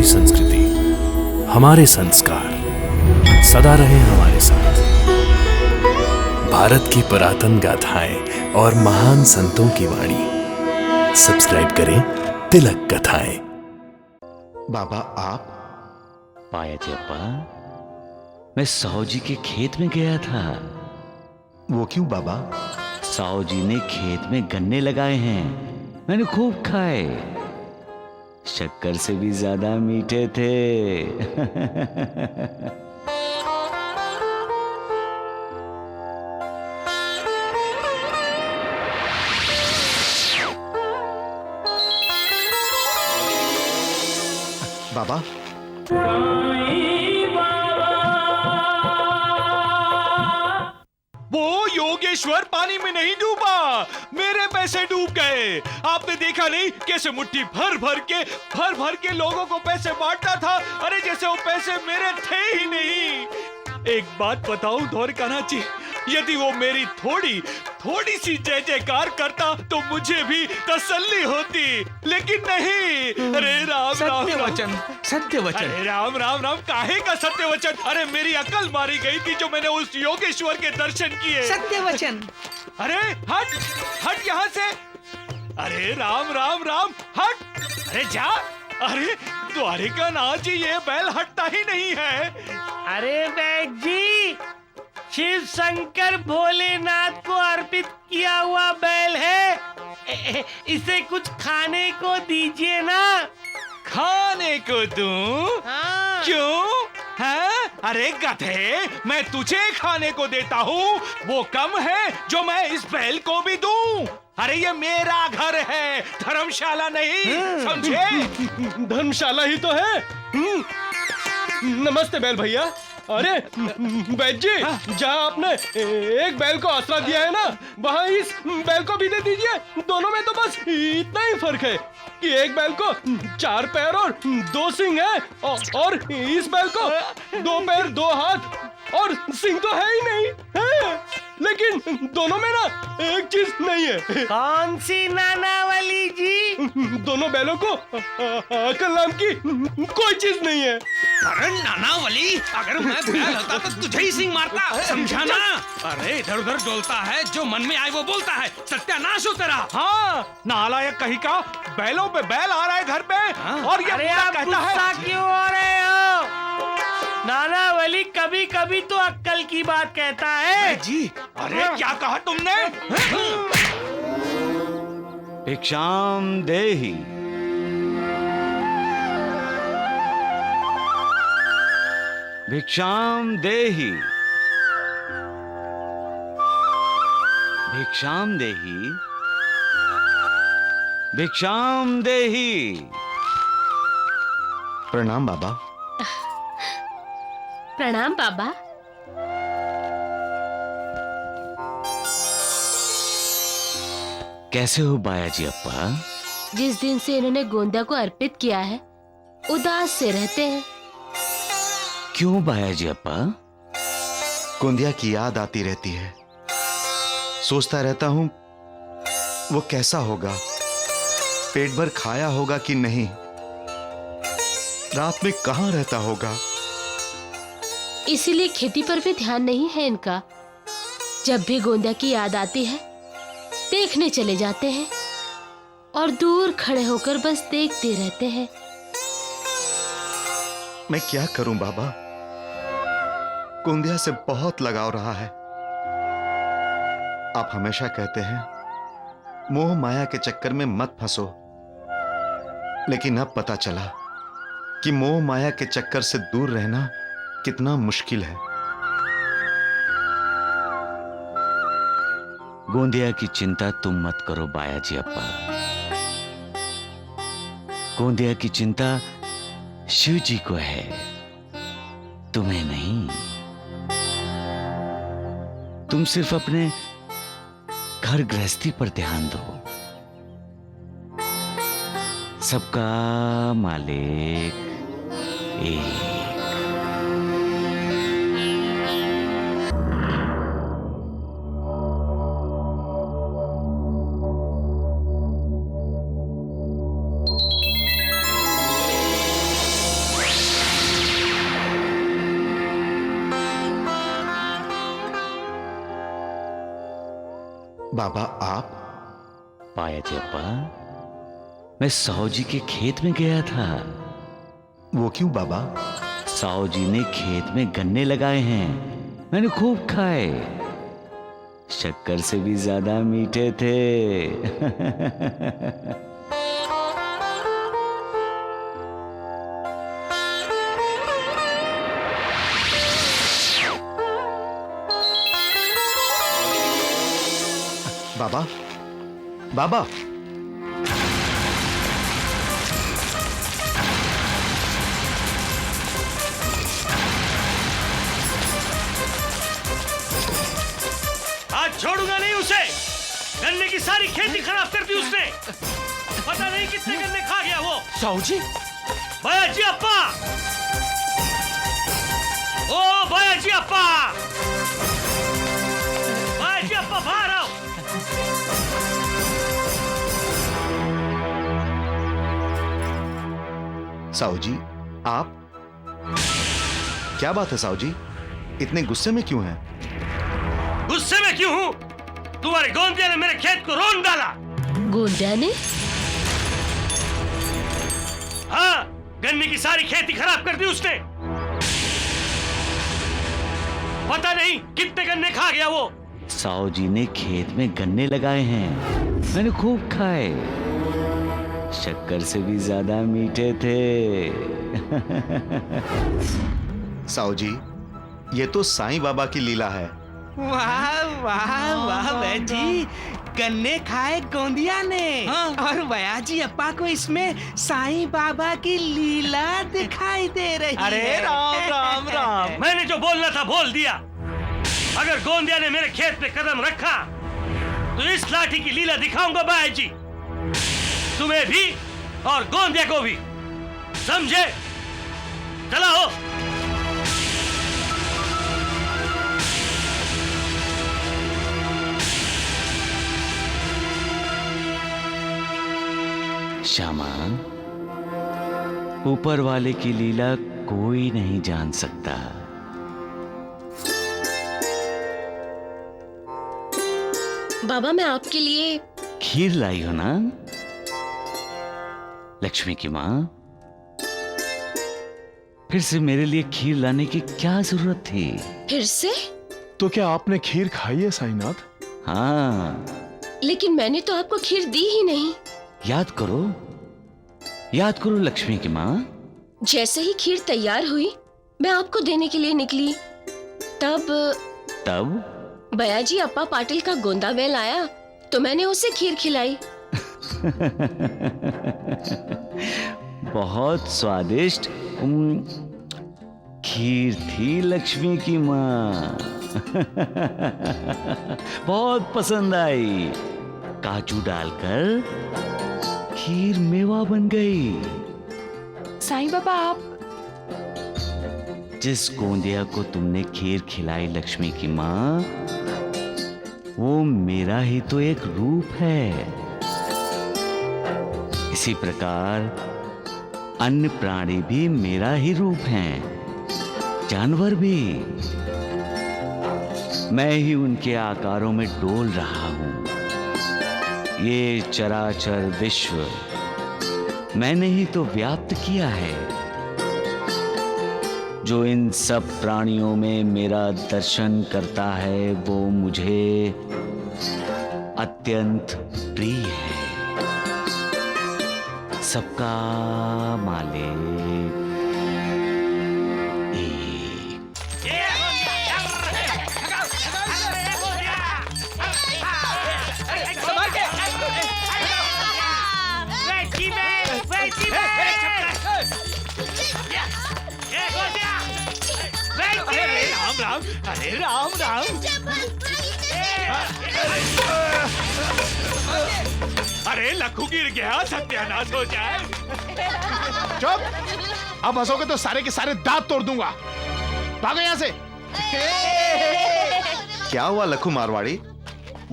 हमारी संस्कृति, हमारे संस्कार सदा रहे हमारे साथ। भारत की पुरातन गाथाएं और महान संतों की वाणी। सब्सक्राइब करें तिलक कथाएं। बाबा आप? पाया जप्पा, मैं साहू जी के खेत में गया था। वो क्यों बाबा? साहू जी ने खेत में गन्ने लगाए हैं, मैंने खूब खाए, शक्कर से भी ज्यादा मीठे थे। बाबा वो योगेश्वर पानी में नहीं डूबा, मेरे पैसे डूब गए। आपने देखा नहीं कैसे मुट्ठी भर भर के लोगों को पैसे बांटता था? अरे जैसे वो पैसे मेरे थे ही नहीं। एक बात बताऊं द्वारकानाथ, यदि वो मेरी थोड़ी सी जय जयकार करता तो मुझे भी तसल्ली होती, लेकिन नहीं। अरे राम सत्य राम वचन, सत्य वचन। अरे राम राम राम, काहे का सत्य वचन? अरे मेरी अकल मारी गई थी जो मैंने उस योगेश्वर के दर्शन किए। सत्य वचन। अरे हट यहाँ से। अरे राम राम राम, हट। अरे जा। अरे द्वारिकानाथ जी, ये बैल हटता ही नहीं है। अरे बैग जी, शिव शंकर भोलेनाथ को अर्पित किया हुआ बैल है, इसे कुछ खाने को दीजिए ना। खाने को दूं? हाँ। क्यों है? अरे गधे, मैं तुझे खाने को देता हूँ, वो कम है जो मैं इस बैल को भी दूं? अरे ये मेरा घर है, धर्मशाला नहीं, समझे? धर्मशाला ही तो है। नमस्ते बैल भैया। अरे बैल जी, जहाँ आपने एक बैल को आसरा दिया है ना, वहाँ इस बैल को भी दे दीजिए। दोनों में तो बस इतना ही फर्क है कि एक बैल को 4 पैर और 2 सींग है, और इस बैल को 2 पैर 2 हाथ और सींग तो है ही नहीं है। लेकिन दोनों में ना एक चीज नहीं है। कौन सी नानावली जी? दोनों बैलों को अकल नाम की कोई चीज नहीं है। अरे नानावली, अगर मैं बैल होता तो तुझे ही सिंह मारता, समझा ना? अरे इधर उधर डोलता है, जो मन में आए वो बोलता है, सत्यानाश हो तेरा। हाँ, नालायक कहीं का, बैलों पे बैल आ रहा है घर पे। और ये अरे पूरा आप कहता गुस्सा है। क्यों हो रहे हो? नानावली कभी कभी तो अक्कल की बात कहता है जी, अरे क्या कहा तुमने? भिक्षाम देहि। भिक्षाम देहि। भिक्षाम देहि। भिक्षाम देहि। प्रणाम बाबा। प्रणाम बाबा। कैसे हो बाया जी अप्पा? जिस दिन से इन्होंने गोंदा को अर्पित किया है, उदास से रहते हैं। क्यों बाया जी अप्पा? गोंदिया की याद आती रहती है। सोचता रहता हूं वो कैसा होगा, पेट भर खाया होगा कि नहीं, रात में कहां रहता होगा। इसीलिए खेती पर भी ध्यान नहीं है इनका। जब भी गोंदा की याद आती है, देखने चले जाते हैं और दूर खड़े होकर बस देखते रहते हैं। मैं क्या करूं बाबा, गोंदिया से बहुत लगाव रहा है। आप हमेशा कहते हैं मोह माया के चक्कर में मत फंसो, लेकिन अब पता चला कि मोह माया के चक्कर से दूर रहना कितना मुश्किल है। गोंदिया की चिंता तुम मत करो बाया जी अप्पा। गोंदिया की चिंता शिव जी को है, तुम्हें नहीं। तुम सिर्फ अपने घर गृहस्थी पर ध्यान दो। सबका मालिक एक। बाबा आप? पाया जप्पा, मैं साहू जी के खेत में गया था। वो क्यों बाबा? साहू जी ने खेत में गन्ने लगाए हैं, मैंने खूब खाए। शक्कर से भी ज्यादा मीठे थे। बाबा, बाबा, आज छोड़ूंगा नहीं उसे। गन्ने की सारी खेती खराब कर दी उसने। पता नहीं कितने गन्ने खा गया वो। साहू जी, भैया जी अप्पा, ओ भैया जी अप्पा, भैया जी अप्पा बाहर आओ। साहू जी आप? क्या बात है साहू जी, इतने गुस्से में क्यों हैं? गुस्से में क्यों हूँ? तुम्हारे गोंदिया ने मेरे खेत को रोन डाला। गोंदिया ने? हाँ, गन्ने की सारी खेती खराब कर दी उसने। पता नहीं कितने गन्ने खा गया वो। साहू जी ने खेत में गन्ने लगाए हैं, मैंने खूब खाए। शक्कर से भी ज्यादा मीठे थे। साहू जी, ये तो साईं बाबा की लीला है। वाह वाह वाह बैजी, गन्ने खाए गोंदिया ने। और बयाजी अप्पा को इसमें साईं बाबा की लीला दिखाई दे रही है। अरे राम राम राम। मैंने जो बोलना था बोल दिया। अगर गोंदिया ने मेरे खेत पे कदम रखा तो इस लाठी की लीला दिखाऊंगा बाया जी, तुम्हें भी और गोंदिया को भी, समझे? चला हो। श्यामा, ऊपर वाले की लीला कोई नहीं जान सकता। बाबा, मैं आपके लिए खीर लाई हो ना लक्ष्मी की माँ? फिर से मेरे लिए खीर लाने की क्या जरूरत थी? फिर से? तो क्या आपने खीर खाई है साईनाथ? हाँ, लेकिन मैंने तो आपको खीर दी ही नहीं। याद करो, याद करो लक्ष्मी की माँ। जैसे ही खीर तैयार हुई, मैं आपको देने के लिए निकली। तब बयाजी अप्पा पाटिल का गोंदा बैल आया तो मैंने उसे खीर खिलाई। बहुत स्वादिष्ट खीर थी लक्ष्मी की माँ। बहुत पसंद आई। काजू डालकर खीर मेवा बन गई। साईं बाबा, आप जिस गोंदिया को तुमने खीर खिलाई लक्ष्मी की माँ, वो मेरा ही तो एक रूप है। इसी प्रकार अन्य प्राणी भी मेरा ही रूप हैं, जानवर भी। मैं ही उनके आकारों में डोल रहा हूं। ये चराचर विश्व मैंने ही तो व्याप्त किया है। जो इन सब प्राणियों में मेरा दर्शन करता है वो मुझे अत्यंत प्रिय है। सबका मालिक राम राम। अरे राम राम। अरे लखू गिर गया, सत्यानाश हो जाए। चुप! अब हंसोगे तो सारे के सारे दांत तोड़ दूंगा। भागो यहाँ से। क्या हुआ लखू मारवाड़ी?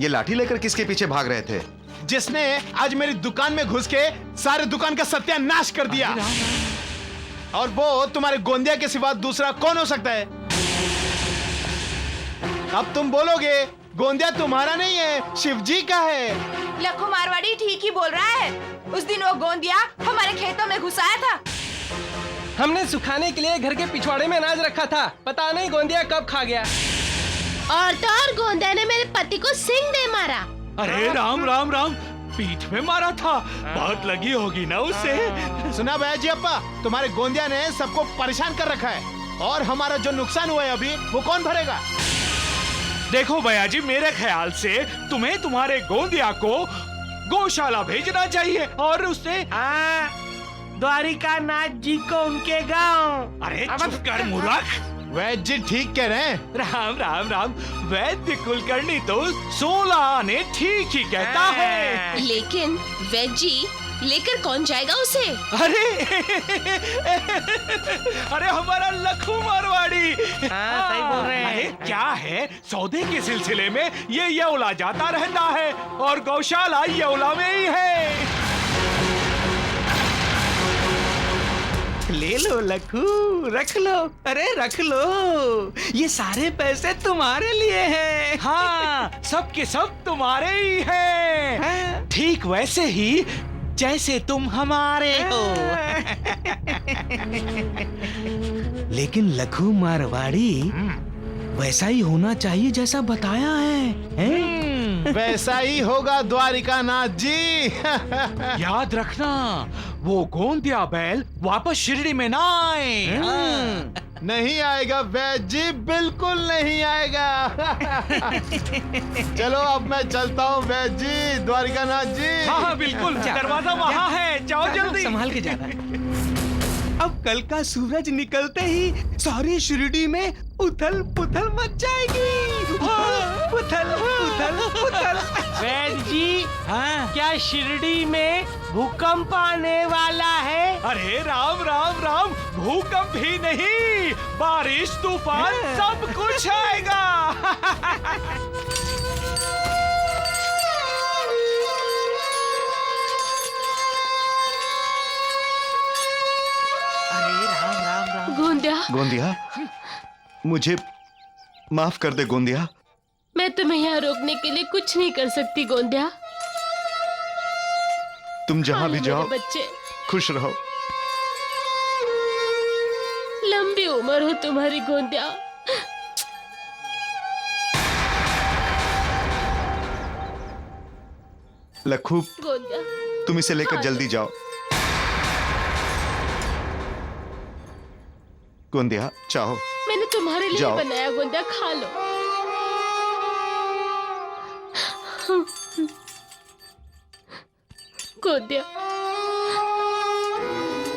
ये लाठी लेकर किसके पीछे भाग रहे थे? जिसने आज मेरी दुकान में घुस के सारे दुकान का सत्यानाश कर दिया। और वो तुम्हारे गोंदिया के सिवा दूसरा कौन हो सकता है? अब तुम बोलोगे गोंदिया तुम्हारा नहीं है, शिवजी का है। लखू मारवाड़ी ठीक ही बोल रहा है। उस दिन वो गोंदिया हमारे खेतों में घुसाया था। हमने सुखाने के लिए घर के पिछवाड़े में अनाज रखा था, पता नहीं गोंदिया कब खा गया। और तो और गोंदिया ने मेरे पति को सिंग दे मारा। अरे राम राम राम, पीठ में मारा था, बहुत लगी होगी ना उसे। सुना भैया जी अप्पा, तुम्हारे गोंदिया ने सबको परेशान कर रखा है, और हमारा जो नुकसान हुआ है अभी वो कौन भरेगा? देखो भैया जी, मेरे ख्याल से तुम्हें तुम्हारे गोंदिया को गौशाला भेजना चाहिए और उससे द्वारिका नाथ जी को उनके गांव। अरे चुप कर मूर्ख। वैद्य जी ठीक कह रहे हैं। राम राम राम, वैद्य कुलकर्णी तो 16 आने ठीक ही कहता है। लेकिन वैद्य जी लेकर कौन जाएगा उसे? अरे अरे हमारा लखू मारवाड़ी। सही बोल रहे हैं। अरे क्या है, सौदे के सिलसिले में ये येवला जाता रहता है और गौशाला येवला में ही है। ले लो लखू, रख लो। अरे रख लो, ये सारे पैसे तुम्हारे लिए हैं। हाँ, सब के सब तुम्हारे ही हैं। ठीक वैसे ही जैसे तुम हमारे हो। लेकिन लखू मारवाड़ी वैसा ही होना चाहिए जैसा बताया है? वैसा ही होगा द्वारिका नाथ जी। याद रखना, वो गोंदिया बैल वापस शिरडी में ना आए। नहीं आएगा वैद्य जी, बिल्कुल नहीं आएगा। चलो अब मैं चलता हूँ वैद्य जी, द्वारिका नाथ जी। हाँ बिल्कुल, दरवाजा वहाँ है, जाओ जल्दी। संभाल के जाना। अब कल का सूरज निकलते ही सारी शिरडी में उथल पुथल मच जाएगी। उथल पुथल पुथल। वैद्य जी, क्या शिरडी में भूकंप आने वाला है? अरे राम राम राम, भूकंप ही नहीं, बारिश तूफान सब कुछ आएगा। गोंदिया, गोंदिया, मुझे माफ कर दे गोंदिया। मैं तुम्हें यहाँ रोकने के लिए कुछ नहीं कर सकती गोंदिया। तुम जहाँ भी जाओ बच्चे खुश रहो। लंबी उम्र हो तुम्हारी गोंदिया। लखू, गोंदिया, तुम इसे लेकर जल्दी जाओ। गोंदिया चाहो, मैंने तुम्हारे लिए जाओ। बनाया गोंदिया, खा लो। गोंदिया,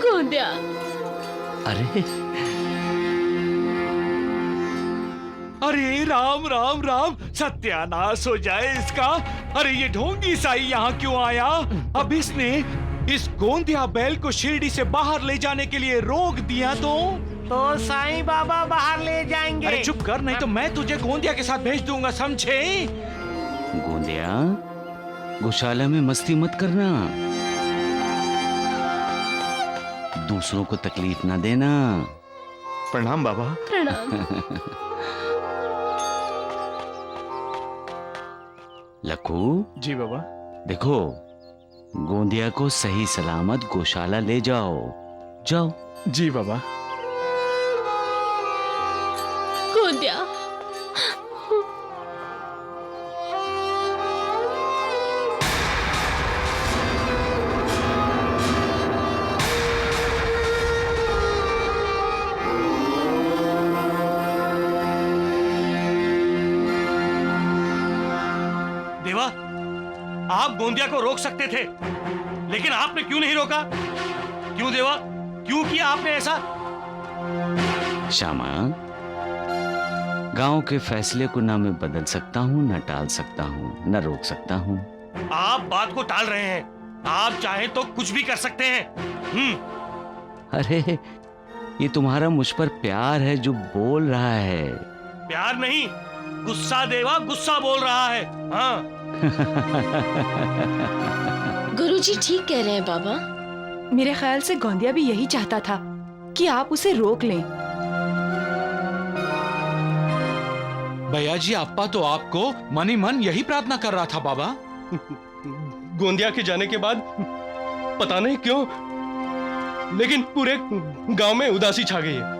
गोंदिया। अरे अरे राम राम राम, सत्यानाश हो जाए इसका। अरे ये ढोंगी साई यहाँ क्यों आया? अब इसने इस गोंदिया बैल को शिरडी से बाहर ले जाने के लिए रोक दिया तो साईं बाबा बाहर ले जाएंगे। अरे चुप कर, नहीं तो मैं तुझे गोंदिया के साथ भेज दूंगा, समझे? गोंदिया, गौशाला में मस्ती मत करना, दूसरों को तकलीफ ना देना। प्रणाम बाबा। प्रणाम। लखू जी बाबा। देखो, गोंदिया को सही सलामत गौशाला ले जाओ। जाओ। जी बाबा। गोंदिया, देवा, आप गोंदिया को रोक सकते थे, लेकिन आपने क्यों नहीं रोका? क्यों देवा, क्यों किया आपने ऐसा? श्यामा, गांव के फैसले को ना मैं बदल सकता हूँ, ना टाल सकता हूँ, ना रोक सकता हूँ। आप बात को टाल रहे हैं। आप चाहें तो कुछ भी कर सकते हैं। अरे, ये तुम्हारा मुझ पर प्यार है जो बोल रहा है। प्यार नहीं, गुस्सा देवा, गुस्सा बोल रहा है। हाँ। गुरुजी ठीक कह रहे हैं बाबा। मेरे ख्याल से गोंदिया भी यही चाहता था कि आप उसे रोक लें। भैयाजी अप्पा तो आपको मन ही मन यही प्रार्थना कर रहा था बाबा। गोंदिया के जाने के बाद पता नहीं क्यों, लेकिन पूरे गांव में उदासी छा गई है।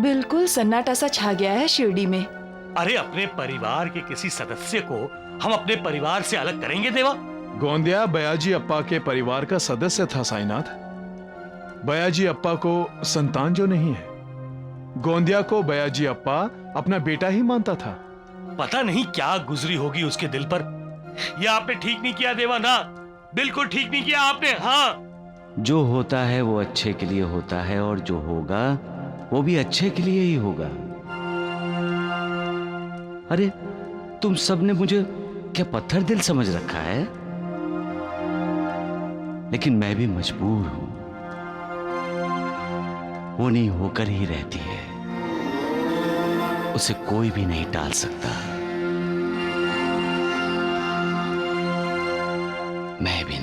बिल्कुल सन्नाटा सा छा गया है शिरडी में। अरे अपने परिवार के किसी सदस्य को हम अपने परिवार से अलग करेंगे देवा? गोंदिया बयाजी अप्पा के परिवार का सदस्य था साईनाथ। बयाजी अप्पा को संतान जो नहीं है, गोंदिया को बयाजी अप्पा अपना बेटा ही मानता था। पता नहीं क्या गुजरी होगी उसके दिल पर। यह आपने ठीक नहीं किया देवा ना, बिल्कुल ठीक नहीं किया आपने। हाँ, जो होता है वो अच्छे के लिए होता है, और जो होगा वो भी अच्छे के लिए ही होगा। अरे तुम सबने मुझे क्या पत्थर दिल समझ रखा है? लेकिन मैं भी मजबूर हूं। वो नहीं होकर ही रहती है, उसे कोई भी नहीं टाल सकता, मैं भी